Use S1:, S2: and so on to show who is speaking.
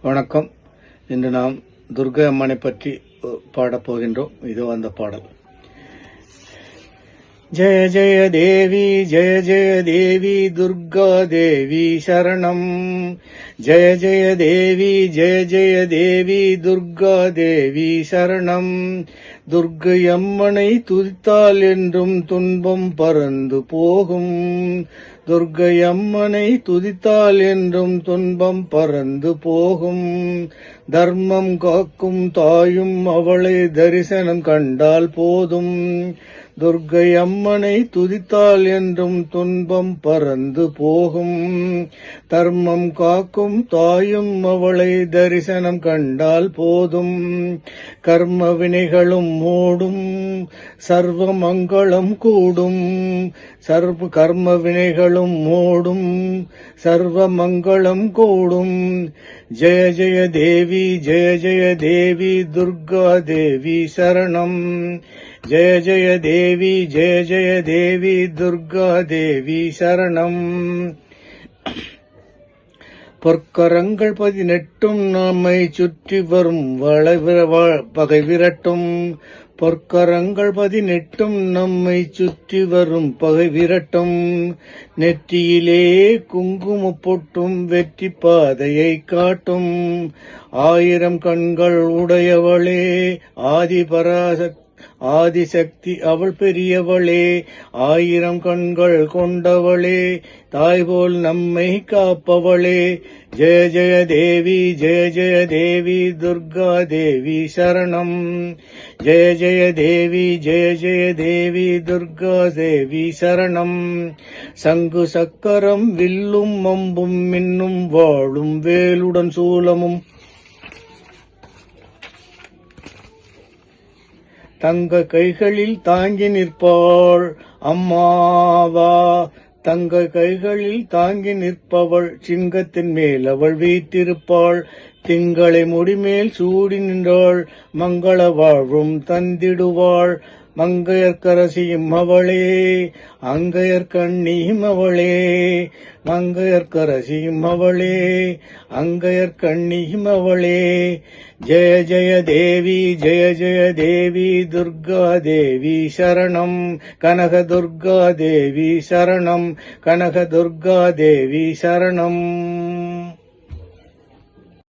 S1: வணக்கம். இன்று நாம் துர்கை அம்மனை பற்றி பாடப் போகின்றோம். இதோ அந்த பாடல். ஜெய ஜெய தேவி ஜெய ஜெய தேவி துர்கா தேவி சரணம். ஜெய ஜெய தேவி ஜெய ஜெய தேவி துர்கா தேவி சரணம். துர்கை அம்மனை துதித்தால் என்றும் துன்பம் பறந்து போகும். துர்கை அம்மனை துதித்தால் என்றும் துன்பம் பறந்து போகும். தர்மம் காக்கும் தாயும் அவளை தரிசனம் கண்டால் போதும். துர்கை அம்மனை துதித்தால் என்றும் துன்பம் பறந்து போகும். தர்மம் காக்கும் தாயும் அவளை தரிசனம் கண்டால் போதும். கர்ம வினைகளும் மூடும், சர்வ மங்களம் கூடும். கர்ம வினைகளும் மூடும், சர்வ மங்களம் கூடும். ஜெய ஜெய தேவி ஜெய ஜெய தேவி துர்கா தேவி சரணம். ஜெய ஜெய தேவி ஜெய ஜெய தேவி துர்கா தேவி சரணம். பொற்கரங்கள் 18 நம்மை சுற்றி வரும் பகை விரட்டும். பொற்கரங்கள் 18 நம்மை சுற்றி வரும் பகை விரட்டும். நெற்றியிலே குங்கும பொட்டும் வெற்றி பாதையை காட்டும். 1000 கண்கள் உடையவளே ஆதிசக்தி அவள் பெரியவளே. 1000 கண்கள் கொண்டவளே, தாய் போல் நம்மை காப்பவளே. ஜெய ஜெய தேவி ஜெய ஜெய தேவி துர்கா தேவி சரணம். ஜெய ஜெய தேவி ஜெய ஜெய தேவி துர்கா தேவி சரணம். சங்கு சக்கரம் வில்லும் அம்பும் மின்னும் வாழும் வேலுடன் சூலமும் தங்க கைகளில் தாங்கி நிற்பாள் அம்மாவா. தங்க கைகளில் தாங்கி நிற்பவள், சிங்கத்தின் மேல் அவள் வீற்றிருப்பாள். திங்களை முடிமேல் சூடி நின்றாள், மங்கள வாழ்வும் தந்திடுவாள். மங்கையர்க்கரசியும் அவளே, அங்கையர் கண்ணியும் அவளே. மங்கையர்க்கரசியும் அவளே, அங்கையர் கண்ணியும் அவளே. ஜெய ஜெய தேவி ஜெய ஜெய தேவி துர்கா தேவி சரணம். கனக துர்கா தேவி சரணம். கனக துர்கா தேவி சரணம்.